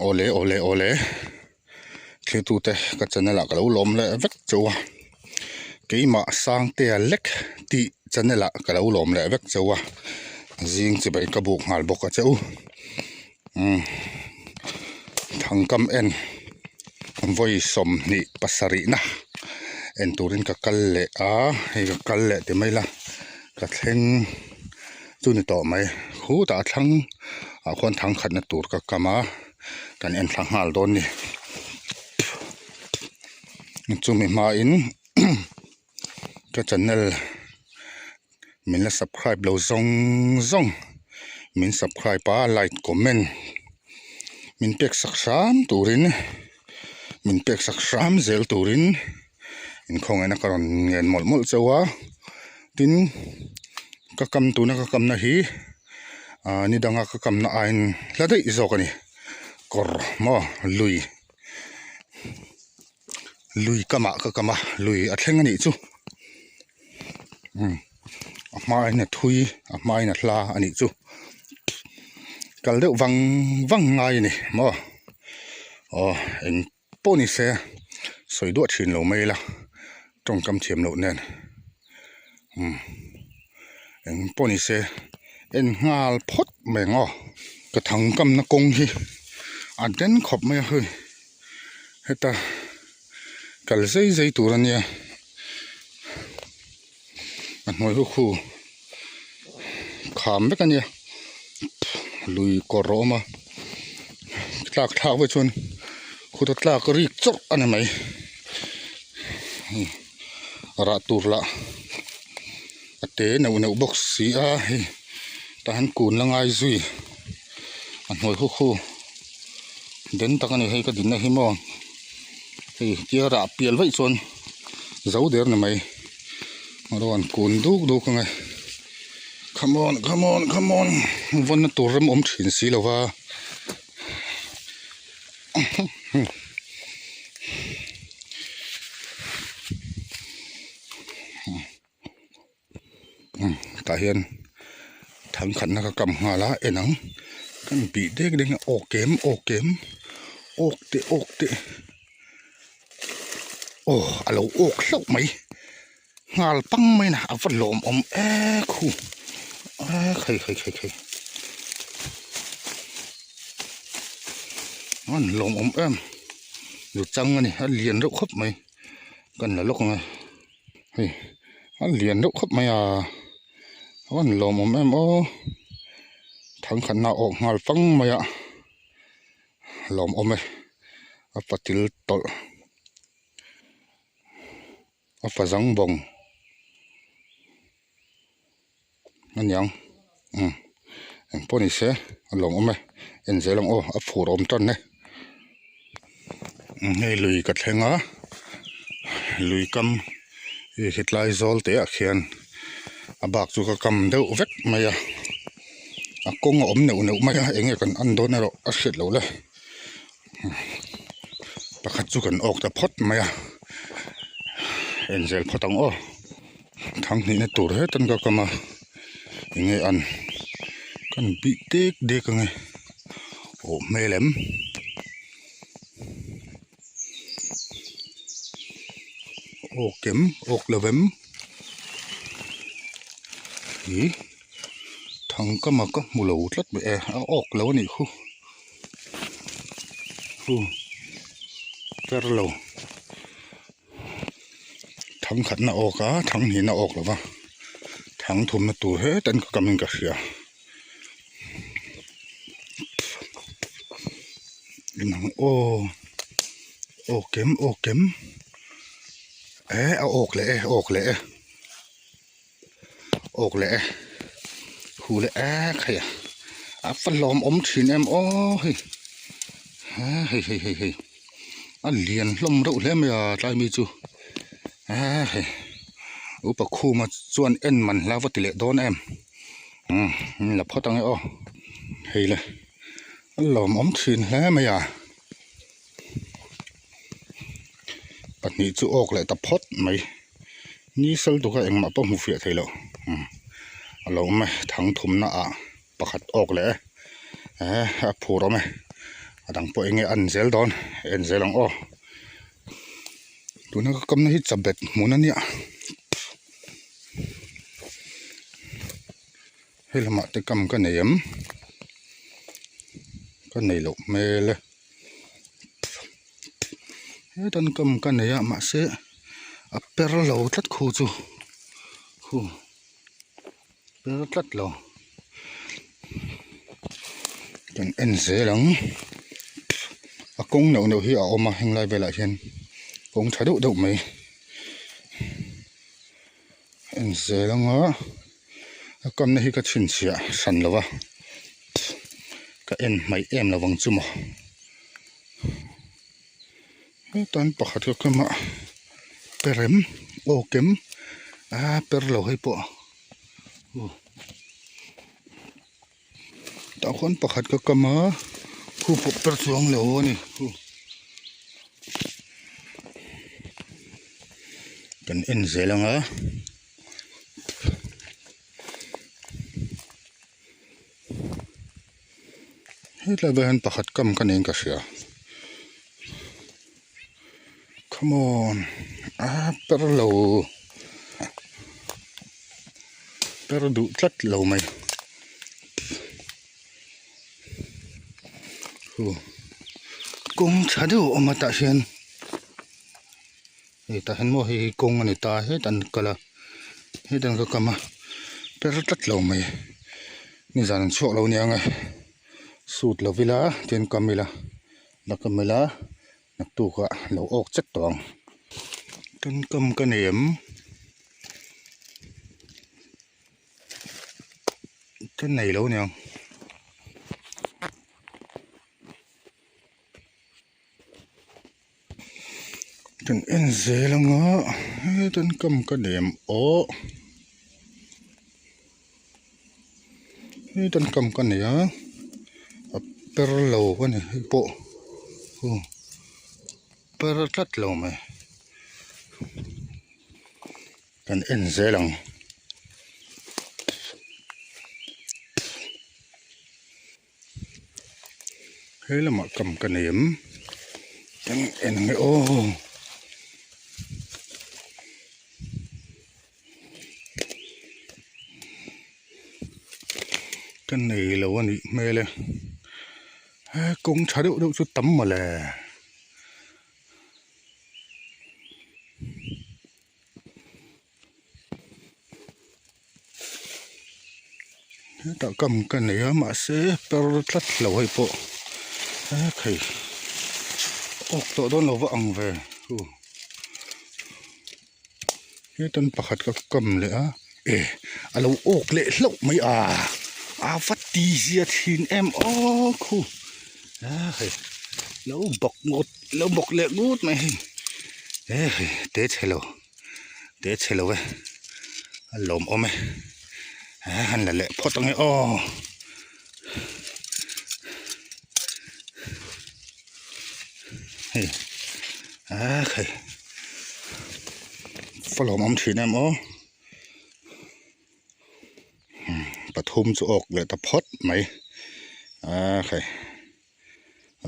ole khi tu te ka channel ka lo lom le vek chowa ke ma sang te lek ti channel ka lo lom le vek chowa jing chi bai ka buk ngal boka cheu thangkam en voi som ni pasari na en turin ka kalle a he ka kalle te mai la ka thleng chu ni to mai hu ta thlang a khon thang khat na tur ka kama kan en thlang hal don ni chu mi ma in ka channel min la subscribe lo zong min subscribe pa like comment min pek saksam turin min pek saksam zel turin in khong ena karon ngen mol chawa tin ka kam tu na ka kam na hi ni danga ka kam na ain ladai zokani kor mo lui kama ka kama lui a thleng ani chu a mai na thui a mai na hla ani chu kal deuh wang ngai ni mo en poni se soi do thin lo mai la trong kam thiam lo nen en poni se en ngal phot me ngo ka thang kam na kong hi a den khop mai hơi heta kal zai turania an moi khu kham be kania lui koroma tlak với chun khu to tlak ri chok an mai ra tur la ate no box si a hi ta han kun la ngai zui an moi khu den takani hei ka din na hi mo hei kia ra pial vai chun zau der na mai ron kun du ka ngai come on von na turam thin si lova ta hian thang khan na ka kam ngala enang kan bi dek okem okte alo ok hlau mai ngal pang mai na avat lom khu khai an lom em lu chang ani a lian rau khop mai kan la lok ngai hei a lian rau khop mai an lom em thang khan na ok ngal pang mai lom a patil tol a fazang bong an yang en poni se along en zelang a phur ton ne hei lui ka thlenga lui kam hitlai zol te a khian a bak chu ka kam deuh vek mai a kong neu mai enge kan an don ro a hret lo le pakhat chu kan ok ta phot mai en zel photang thang ni na tur he tan ka kama enge an kan bi dek nge melem kem ok lovem hi thang kama ka mulo tlat be ok lo ni khu perlo thang khat na oka thang ni na ok lova thang thum na tur he tan ka kamin ka hria inang kem ok le hu le khaya a falom thin em hei a lian hlom reuh hle mai tlai mi chu hei upa khu ma chuan en man hlawati le don em la photang hei le lom thin hle mai patni chu ok le ta phot mai ni sal tu ka engma pa mu fia thailo alo me thang thum na pakhat ok le a phuro me adang po enge an zel don en zelang o tuna ka kam na hi chabet munan ya helama te kam ka neyam ka nei lo mele he tan kam ka neya ma se a per lo tlat khu chu khu per tlat lo kan en zelang a kong no hi a oma heng lai vela hian kong thadu do mai en zelang a kam na hi ka chin chia san lova ka en mai em lawang chumo tan pakhat ka kama perem okem per lo hi po ta khon pakhat ka kama khu po per chuang lo ni kan en zelanga hitla behan pakhat kam kanin ka sia come on per lo per du tlat lo mai kong chadu omata hian ta hen mo hi kong ani ta he tan kala he tan ka kama per tlat lo mai ni zan chok lo ni anga sut lo vila ten kamila na kamila nak tu ka lo ok chat tong tan kam ka nem tan nei lo ni ang tan en zelanga tan kam ka nem o tan kam ka ne ya per lo ka ni po per tlat lo mai kan en zelang helama kam ka nem tan en nge o cái này là con bị mê lên cũng chả được đâu chút tắm mà là tạo cầm cái này mà sẽ per tắt lâu hay bộ cái ốc tổ đó nó vọng về cái tân bạc cái cầm lẽ lâu ốc lệ lâu mấy phát tì diệt hin em khu lâu bọc lệ ngút mày tết hello vậy lồm ôm mày hắn là lệ phốt tăng ấy phô lồm ôm thìn emปทุมจะออกเลยตะพดไหมใคร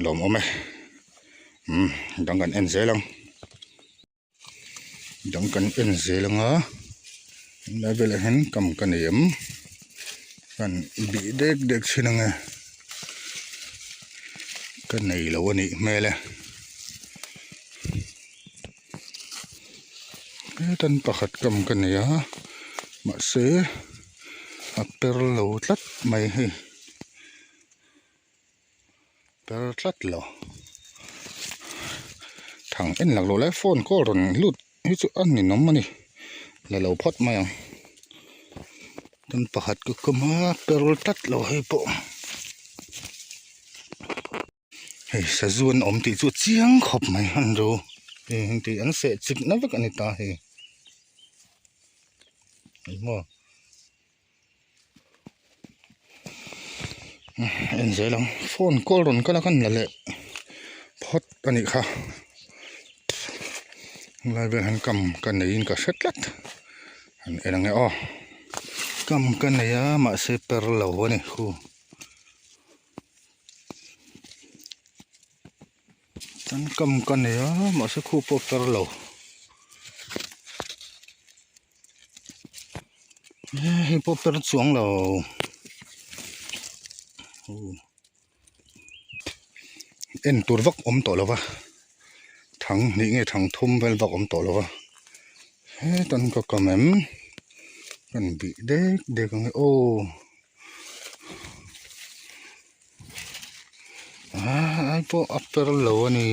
หลมเอาไหมดังกันเอ็นเซลังแล้วเวลาเห็นกำกันเหยียมกันบีเด็กชินังไงกันไหนแล้ววันนี้แม่เลยตันประคัดกำกันเนี่ยมาเสือper lo tlat mai hi per tlat lo thằng en lạc lo lai phone ko ron lut hi chu an ni nom mani la lo phot mai ang tan pakhat ka kama per tlat lo hi po hei sa zuan om ti chu chiang khop mai han ro ti an se chik na vek ani ta hi mo en zelang phone call ron kala kan lale phot ani kha lai vel han kam kan nei ka setlat an enang kam kan nei ma se per lo ni khu tan kam kan này á mà sẽ khu pop tar lo hi pop tar chuang lo en tur vak om to lo wa thằng ni nghe thằng thum vel vak om to lo wa he tan ko kamem kan bị de kan ô ai po upper lo ni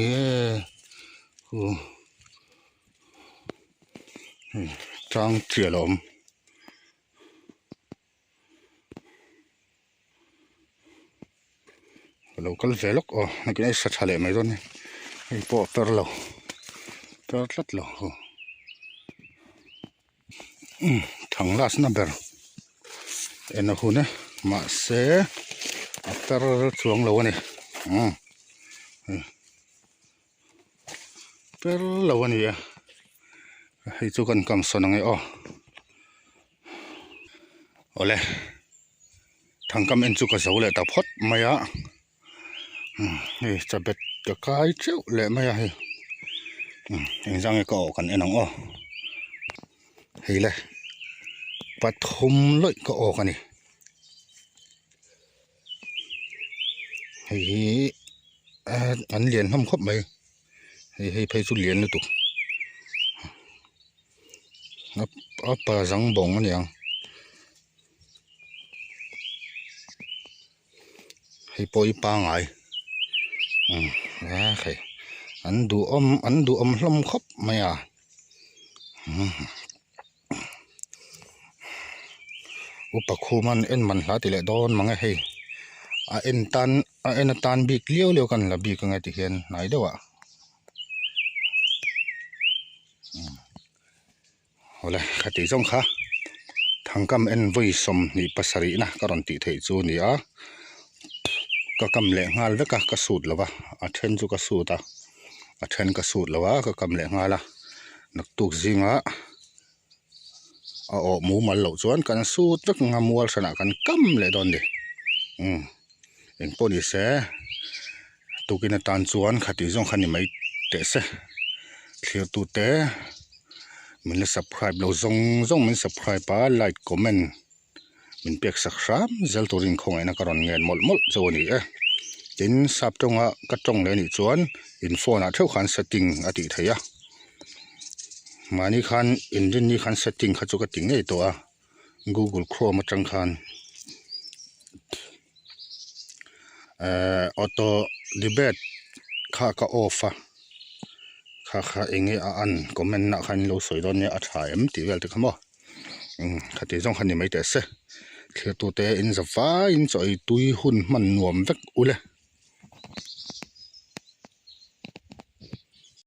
trang chia lom local velok na cái sát hale mai don ai po upper lo per tlat lo thằng last number en hu ne ma se upper chuang lo ni per lo ni ya hi chu kan kam sonang e ole thằng kam en chu ka zo le ta phot maya cha bet ka kai cheu le maya hi en jang e ko kan enang hei le pathum loi ka kan ni hei an lian ham khop mai hei phei chu lian lu tu apa jang bong ani ang hei poi pa ngai khei an du om hlom khop mai upa khuman en man hla ti le don manga hei en tan bik liu kan la bik ngai ti hian nai dewa hola khati jong kha thang kam en voi som ni pasari na karon ti thei chu ni a ka kam le ngal veka ka sut lawa a then chu ka suta a then ka sut lawa ka kam le ngala nak tuk zinga o mu mal lo chuan kan sut vek ngamual sana kan kam le don ni en poni se tukina tan chuan khati jong khani mai te se clear tu te mình là subscribe lâu zong mình subscribe pa like comment mình pek sak ram zel to ring khong ena karon ngen mol zo ni tin sap tonga ka tong le ni chuan info na theu khan setting ati theya mani khan engine ni khan setting kha chu ka ting nei to Google Chrome atang khan auto debate kha ka off kha enge an comment na khan lo soi don ne a tha em ti vel te khamo khati jong khan ni mai te se thlir tu te in zawa in choi tui hun man nuam vek ule